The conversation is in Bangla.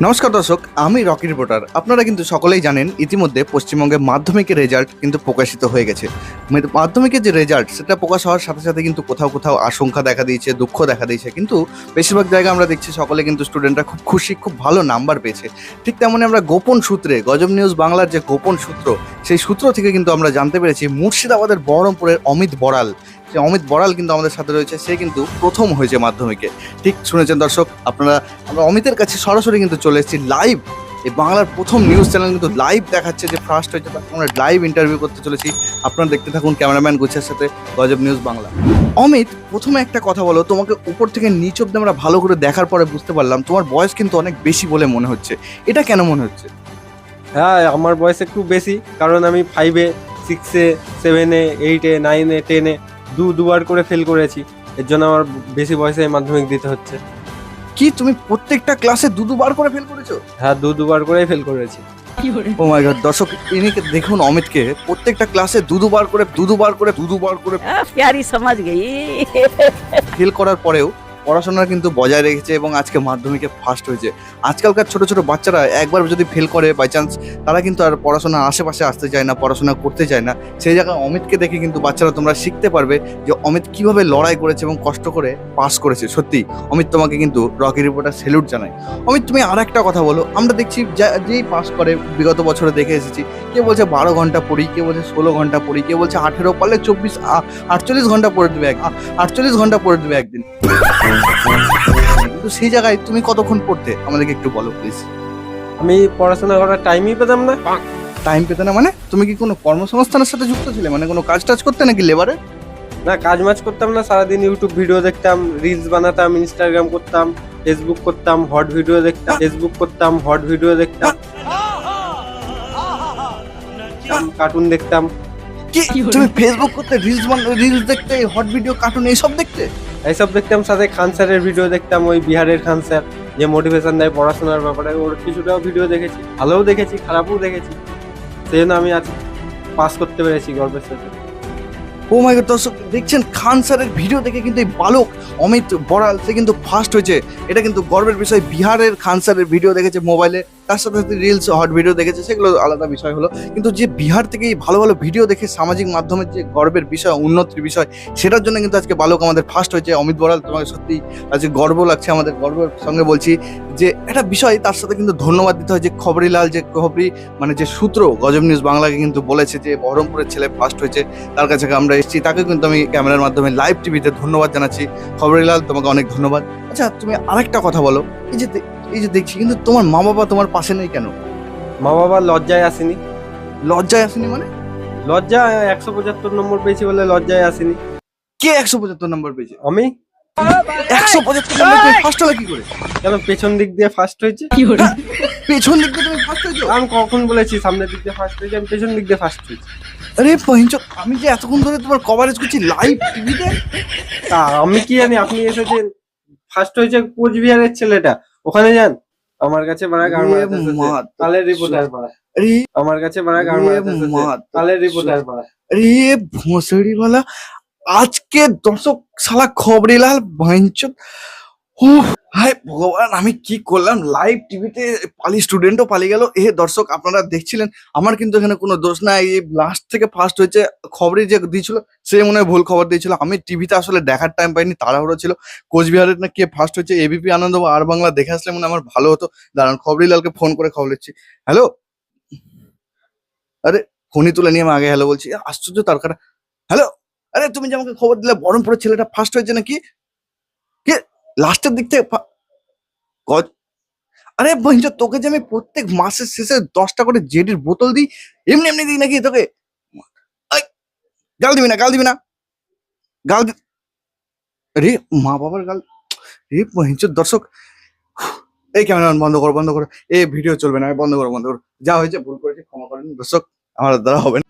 নমস্কার দর্শক, আমি রকি রিপোর্টার। আপনারা কিন্তু সকলেই জানেন ইতিমধ্যে পশ্চিমবঙ্গে মাধ্যমিকের রেজাল্ট কিন্তু প্রকাশিত হয়ে গেছে। মাধ্যমিকের যে রেজাল্ট সেটা প্রকাশ হওয়ার সাথে সাথে কিন্তু কোথাও কোথাও আশঙ্কা দেখা দিয়েছে, দুঃখ দেখা দিয়েছে, কিন্তু বেশিরভাগ জায়গায় আমরা দেখছি সকলে কিন্তু স্টুডেন্টরা খুব খুশি, খুব ভালো নাম্বার পেয়েছে। ঠিক তেমনই আমরা গোপন সূত্রে, গজব নিউজ বাংলার যে গোপন সূত্র, সেই সূত্র থেকে কিন্তু আমরা জানতে পেরেছি মুর্শিদাবাদের বহরমপুরের অমিত বড়াল, সে অমিত বড়াল কিন্তু আমাদের সাথে রয়েছে। সে কিন্তু প্রথম হয়েছে মাধ্যমিকে। ঠিক শুনেছেন দর্শক আপনারা, আমরা অমিতের কাছে সরাসরি কিন্তু চলে এসেছি লাইভ। এই বাংলার প্রথম নিউজ চ্যানেল কিন্তু লাইভ দেখাচ্ছে যে ফার্স্ট হয়েছে, তাকে আমরা লাইভ ইন্টারভিউ করতে চলেছি। আপনারা দেখতে থাকুন ক্যামেরাম্যান গুচ্ছের সাথে গজব নিউজ বাংলা। অমিত, প্রথমে একটা কথা বলো, তোমাকে উপর থেকে নিচ অব্দি আমরা ভালো করে দেখার পরে বুঝতে পারলাম তোমার বয়স কিন্তু অনেক বেশি বলে মনে হচ্ছে। এটা কেন মনে হচ্ছে? হ্যাঁ, আমার বয়স একটু বেশি, কারণ আমি 5-এ 6-এ 7-এ 8-এ 9-এ 10-এ দুবার করে ফেল করেছি। এর জন্য আমার বেশি বয়সে মাধ্যমিক দিতে হচ্ছে। কি তুমি প্রত্যেকটা ক্লাসে দুবার করে ফেল করেছো? হ্যাঁ, দুবার করে ফেল করেছি। ও মাই গড, দর্শক ইনিকে দেখুন, অমিতকে প্রত্যেকটা ক্লাসে দুবার করে प्यारी समझ गई। ফেল করার পরেও পড়াশোনা কিন্তু বজায় রেখেছে এবং আজকে মাধ্যমিকে ফার্স্ট হয়েছে। আজকালকার ছোট ছোট বাচ্চারা একবার যদি ফেল করে বাই চান্স, তারা কিন্তু আর পড়াশোনা আশেপাশে আসতে চায় না, পড়াশোনা করতে চায় না। সেই জায়গায় অমিতকে দেখে কিন্তু বাচ্চারা তোমরা শিখতে পারবে যে অমিত কিভাবে লড়াই করেছে এবং কষ্ট করে পাস করেছে। সত্যি অমিত, তোমাকে কিন্তু রকি রিপোর্টার স্যালুট জানাই। অমিত, তুমি আর একটা কথা বলো, আমরা দেখছি যেই পাস করে বিগত বছরে দেখে এসেছি, কেউ বলছে 12 ঘন্টা পড়ি, কেউ বলছে 16 ঘন্টা পড়ি, কেউ বলছে 18 পারলে 48 ঘন্টা পড়ে দেবে 48 ঘন্টা পড়ে দেবে একদিন। কিন্তু সেই জায়গায় তুমি কতক্ষণ পড়তে আমাদেরকে একটু বলো প্লিজ। আমি পড়াশোনা করার টাইমই পেতাম না। টাইম পেতে না মানে? তুমি কি কোনো কর্মসংস্থানের সাথে যুক্ত ছিলে, মানে কোনো কাজ টাজ করতে নাকি লেবারে? না, কাজ মাজ করতাম না, সারাদিন ইউটিউব ভিডিও দেখতাম, রিলস বানাতাম, ইনস্টাগ্রাম করতাম, ফেসবুক করতাম, হট ভিডিও দেখতাম, কার্টুন দেখতাম। কি তুমি ফেসবুক করতে, রিলস দেখতে, হট ভিডিও, কার্টুন এইসব দেখতে? এইসব দেখতাম, সাথে খান স্যারের ভিডিও দেখতাম, ওই বিহারের খান স্যার যে মোটিভেশন দেয় পড়াশোনার ব্যাপারে, ওর কিছুটাও ভিডিও দেখেছি, ভালোও দেখেছি, খারাপও দেখেছি। সেই জন্য আমি আজ পাস করতে পেরেছি গর্বের সাথে। ও মাই গড, দর্শক দেখছেন খান স্যারের ভিডিও দেখে কিন্তু এই বালক অমিত বড়াল সে কিন্তু ফার্স্ট হয়েছে। এটা কিন্তু গর্বের বিষয়। বিহারের খান স্যারের ভিডিও দেখেছে মোবাইলে, তার সাথে সাথে রিলস, হট ভিডিও দেখেছে, সেগুলো আলাদা বিষয় হলো। কিন্তু যে বিহার থেকে এই ভালো ভালো ভিডিও দেখে সামাজিক মাধ্যমের যে গর্বের বিষয়, উন্নতির বিষয়, সেটার জন্য কিন্তু আজকে বালক আমাদের ফার্স্ট হয়েছে। অমিত বড়াল, তোমাকে সত্যি আজকে গর্ব লাগছে, আমাদের গর্বের সঙ্গে বলছি যে একটা বিষয়। তার সাথে কিন্তু ধন্যবাদ দিতে হয় যে খবরিলাল, যে মানে যে সূত্র গজব নিউজ বাংলাকে কিন্তু বলেছে যে বহরমপুরের ছেলে ফার্স্ট হয়েছে, তার কাছে আমরা এসেছি, তাকে কিন্তু আমি ক্যামেরার মাধ্যমে লাইভ টিভিতে ধন্যবাদ জানাচ্ছি। খবরিলাল, তোমাকে অনেক ধন্যবাদ। আচ্ছা, তুমি আরেকটা কথা বলো, এই যে দেখছি কিন্তু তোমার মা বাবা তোমার পাশে নেই কেন? মা বাবা লজ্জায় আসেনি। লজ্জায় আসেনি মানে? লজ্জা 175 নম্বর পেয়েছি বলে লজ্জায় আসেনি। কে 175 নম্বর পেয়েছে? আমি 175 নম্বর তুমি ফার্স্ট হলে কি করে? কেন, পেছন দিক দিয়ে ফার্স্ট হয়েছে। পেছন দিক দিয়ে তুমি ফার্স্ট হয়েছো? আমি কখন বলেছি সামনের দিক দিয়ে ফার্স্ট হয়েছে? আমি পেছন দিক দিয়ে ফার্স্ট হয়েছি। আরে পহিঞ্চক, আমি যে এতক্ষণ ধরে তোমার কভারেজ করছি লাইভ টিভিতে। তা আমি কি জানি আপনি এসেছেন ফার্স্ট হয়েছে কোচবিহারের ছেলেটা, ওখানে যান। আমার কাছে বাড়া গাড় মারাতে এসেছে, কালের রিপোর্টার পাড়া। আরে আমার কাছে বাড়া গাড় মারাতে এসেছে, কালের রিপোর্টার পাড়া। আরে ভোঁসড়িওয়ালা, আজকে দর্শক শালা খবরিলাল ভয়ঞ্চক। হায় ভগবান, আমি কি করলাম? লাইভ টিভিতে স্টুডেন্টও পালিয়ে গেল। দর্শক আপনারা দেখছিলেন, আমার কিন্তু এখানে কোনো দোষ নাই। এই লাস্ট থেকে ফার্স্ট হয়েছে, খবরে যে দিয়েছিল সে মনে হয় ভুল খবর দিয়েছিল। আমি টিভিতে আসলে দেখার টাইম পাইনি, তাড়াহুড়ো ছিল। কোচবিহারের না কে ফার্স্ট হয়েছে, এবিপি আনন্দ বা আর বাংলা দেখে আসলে মনে হয় আমার ভালো হতো। দাঁড়ান, খবরিলালকে ফোন করে খবর নিচ্ছি। হ্যালো, আরে ফোনই তুলে নিয়ে আমি আগে হ্যালো বলছি, আশ্চর্য তার কাটা। হ্যালো, আরে তুমি যে আমাকে খবর দিলে বহরমপুরের ছেলেটা ফার্স্ট হয়েছে নাকি? কে লাস্টের দিক থেকে আরে বঞ্চ, তোকে যে আমি প্রত্যেক মাসের শেষে 10টা করে জেডির বোতল দিই, এমনি এমনি দিই নাকি তোকে? আই, গাল দিবি না, গাল দিবি না, গাল দি রে মা বাবার গাল। রে বঞ্চ, দর্শক এই ক্যামেরাম্যান বন্ধ করো, বন্ধ করো, এই ভিডিও চলবে না, বন্ধ করো, বন্ধ করো। যা হয়েছে ভুল করেছি, ক্ষমা করেন দর্শক, আমার দ্বারা হবে না।